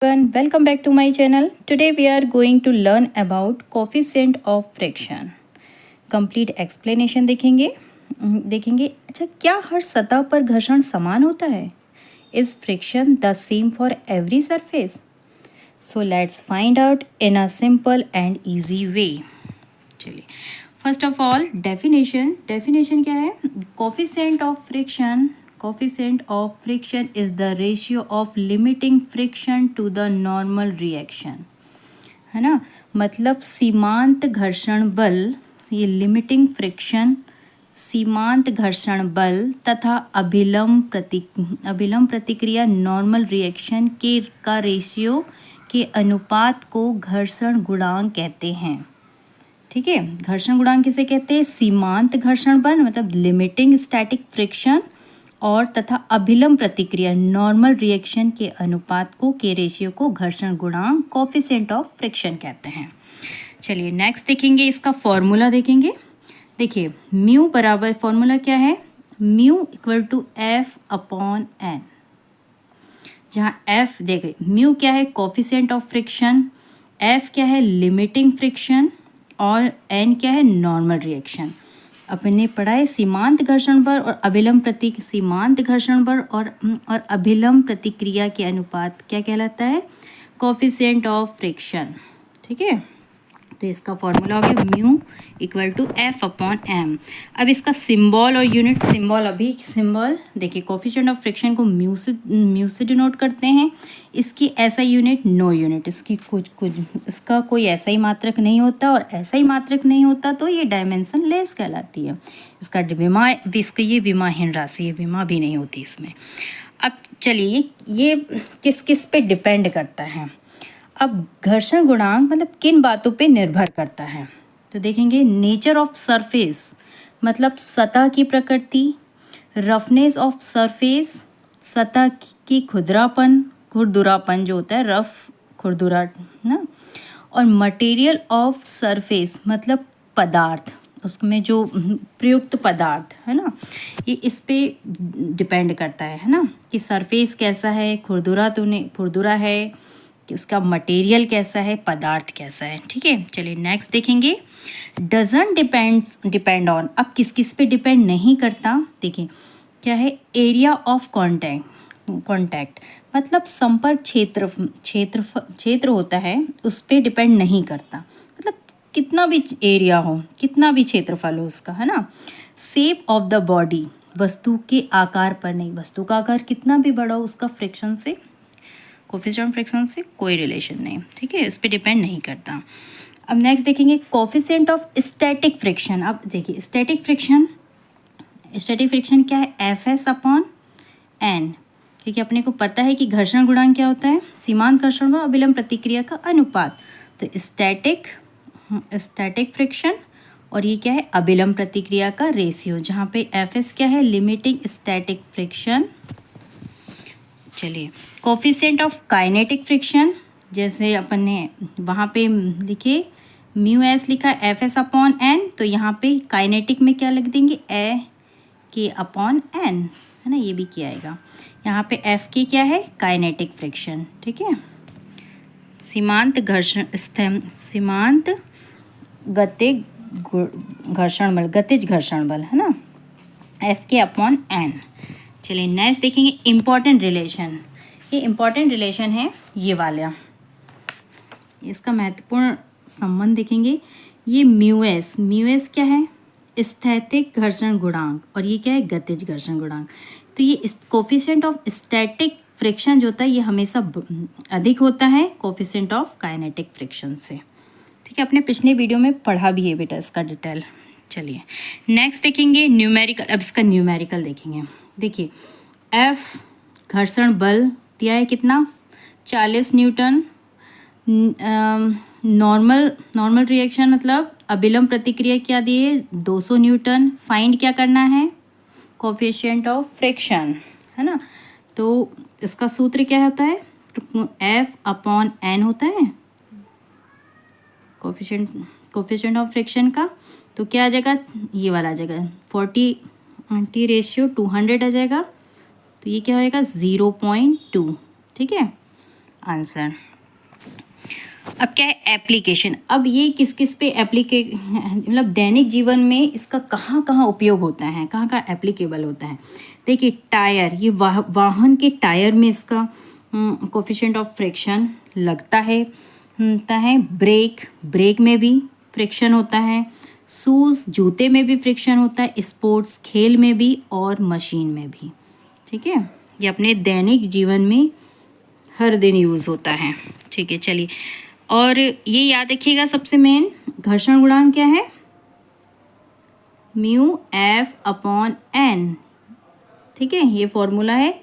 everyone, welcome back to my channel. Today we are going to learn about coefficient of friction. Complete explanation देखेंगे अच्छा क्या हर सतह पर घर्षण समान होता है? Is friction the same for every surface? So let's find out in a simple and easy way. चलिए, फर्स्ट ऑफ ऑल डेफिनेशन क्या है? Coefficient of friction is the ratio of limiting friction to the normal reaction. है ना, मतलब सीमांत घर्षण बल, ये लिमिटिंग फ्रिक्शन, सीमांत घर्षण बल तथा अभिलंब प्रतिक्रिया नॉर्मल रिएक्शन के का रेशियो के अनुपात को घर्षण गुणांक कहते हैं. ठीक है, घर्षण गुणांक किसे कहते हैं? सीमांत घर्षण बल मतलब लिमिटिंग स्टैटिक फ्रिक्शन और तथा अभिलंब प्रतिक्रिया नॉर्मल रिएक्शन के अनुपात को के रेशियो को घर्षण गुणांक कोफिशिएंट ऑफ फ्रिक्शन कहते हैं. चलिए नेक्स्ट देखेंगे, इसका फॉर्मूला देखेंगे. देखिए म्यू बराबर फॉर्मूला क्या है? Mu equal to F upon N, जहाँ एफ देखिए म्यू क्या है? कोफिशिएंट ऑफ फ्रिक्शन, एफ क्या है? लिमिटिंग फ्रिक्शन और एन क्या है? Normal reaction. अपने पढ़ा है सीमांत घर्षण बल और अभिलंब सीमांत घर्षण बल और अभिलंब प्रतिक्रिया के अनुपात क्या कहलाता है? Coefficient of friction. ठीक है, तो इसका फॉर्मूला हो गया mu equal to F upon M. अब इसका सिंबल और यूनिट सिंबल देखिए, कोफिशिएंट ऑफ फ्रिक्शन को म्यू से डिनोट करते हैं. इसकी ऐसा यूनिट नो यूनिट, इसकी इसका कोई ऐसा ही मात्रक नहीं होता और ऐसा ही मात्रक नहीं होता तो ये डायमेंशन लेस कहलाती है. इसका ये विमाहीन राशि है, विमा भी नहीं होती इसमें. अब चलिए ये किस किस पे डिपेंड करता है? अब घर्षण गुणांक मतलब किन बातों पे निर्भर करता है? तो देखेंगे नेचर ऑफ सरफेस मतलब सतह की प्रकृति, रफनेस ऑफ सरफेस सतह की खुरदुरापन जो होता है रफ खुरदुरा ना, और मटेरियल ऑफ सरफेस मतलब पदार्थ, उसमें जो प्रयुक्त पदार्थ है ना, ये इस पे डिपेंड करता है ना, कि सरफेस कैसा है, खुरदुरा है कि उसका मटेरियल कैसा है, पदार्थ कैसा है. ठीक है, चलिए नेक्स्ट देखेंगे. डजंट डिपेंड ऑन, अब किस किस पे डिपेंड नहीं करता? देखिए क्या है? एरिया ऑफ कॉन्टैक्ट मतलब संपर्क क्षेत्र होता है, उस पर डिपेंड नहीं करता. मतलब कितना भी एरिया हो, कितना भी क्षेत्रफल हो उसका, है ना. शेप ऑफ द बॉडी, वस्तु के आकार पर नहीं, वस्तु का आकार कितना भी बड़ा हो उसका फ्रिक्शन से, कोफिशिएंट फ्रिक्शन से कोई रिलेशन नहीं. ठीक है, इस पर डिपेंड नहीं करता. अब नेक्स्ट देखेंगे कोफिशिएंट ऑफ स्टैटिक फ्रिक्शन. अब देखिए स्टैटिक फ्रिक्शन क्या है? एफ एस अपॉन एन, क्योंकि अपने को पता है कि घर्षण गुणांक क्या होता है? सीमांत घर्षण और अभिलंब प्रतिक्रिया का अनुपात. तो स्टैटिक फ्रिक्शन और ये क्या है? अभिलंब प्रतिक्रिया का रेशियो, जहाँ पे एफ एस क्या है? Limiting static friction. चलिए कोफिशिएंट ऑफ काइनेटिक फ्रिक्शन, जैसे अपन ने वहाँ पे लिखे म्यू एस लिखा एफ एस अपॉन एन, तो यहाँ पे काइनेटिक में क्या लिख देंगे? ए के अपॉन एन, है ना, ये भी किया आएगा. यहाँ पे एफ के क्या है? Kinetic friction. ठीक है, सीमांत गतिज घर्षण बल है ना, एफ के अपॉन एन. चलिए नेक्स्ट देखेंगे इम्पॉर्टेंट रिलेशन. ये इम्पॉर्टेंट रिलेशन है ये वाला, इसका महत्वपूर्ण संबंध देखेंगे. ये म्यू एस क्या है? स्थैतिक घर्षण गुणांक, और ये क्या है? गतिज घर्षण गुणांक. तो ये कोफिशिएंट ऑफ स्टैटिक फ्रिक्शन जो होता है ये हमेशा अधिक होता है कोफिशिएंट ऑफ काइनेटिक फ्रिक्शन से. ठीक है, अपने पिछले वीडियो में पढ़ा भी है बेटा इसका डिटेल. चलिए नेक्स्ट देखेंगे न्यूमेरिकल. अब इसका न्यूमेरिकल देखेंगे. देखिए एफ घर्षण बल दिया है कितना? 40 न्यूटन. नॉर्मल रिएक्शन मतलब अभिलंब प्रतिक्रिया क्या दी है? 200 न्यूटन. फाइंड क्या करना है? कोफिशिएंट ऑफ फ्रिक्शन, है ना. तो इसका सूत्र क्या होता है? एफ अपॉन एन होता है कोफिशिएंट ऑफ फ्रिक्शन का. तो क्या आ जाएगा? ये वाला आ जाएगा 40:200 आ जाएगा. तो ये क्या होएगा? 0.2. ठीक है, आंसर। अब क्या है एप्लीकेशन। अब ये किस किस पे मतलब दैनिक जीवन में इसका कहाँ कहाँ उपयोग होता है, कहाँ कहाँ एप्लीकेबल होता है। देखिए टायर, ये वाहन के टायर में इसका कोफिशिएंट ऑफ फ्रिक्शन लगता है ब्रेक में भी फ्रिक्शन होता है, शूज़ जूते में भी फ्रिक्शन होता है, स्पोर्ट्स खेल में भी और मशीन में भी। ठीक है, ये अपने दैनिक जीवन में हर दिन यूज़ होता है। ठीक है, चलिए, और ये याद रखिएगा सबसे मेन घर्षण गुणांक क्या है, म्यू एफ अपॉन एन। ठीक है, ये फॉर्मूला है,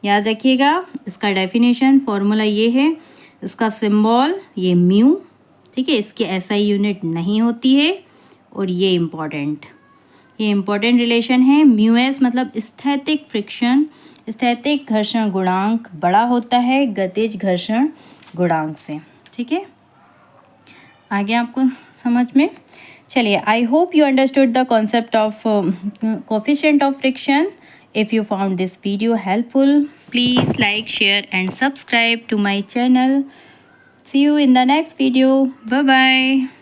याद रखिएगा। इसका डेफिनेशन फॉर्मूला ये है, इसका सिंबल ये म्यू। ठीक है, इसकी एसआई यूनिट नहीं होती है, और ये इम्पॉर्टेंट रिलेशन है। म्यू एस मतलब स्थैतिक फ्रिक्शन, स्थैतिक घर्षण गुणांक बड़ा होता है गतिज घर्षण गुणांक से। ठीक है, आगे आपको समझ में। चलिए, I hope you understood the concept of coefficient of friction. If you found this video helpful, please like, share and subscribe to my channel. See you in the next video. Bye bye.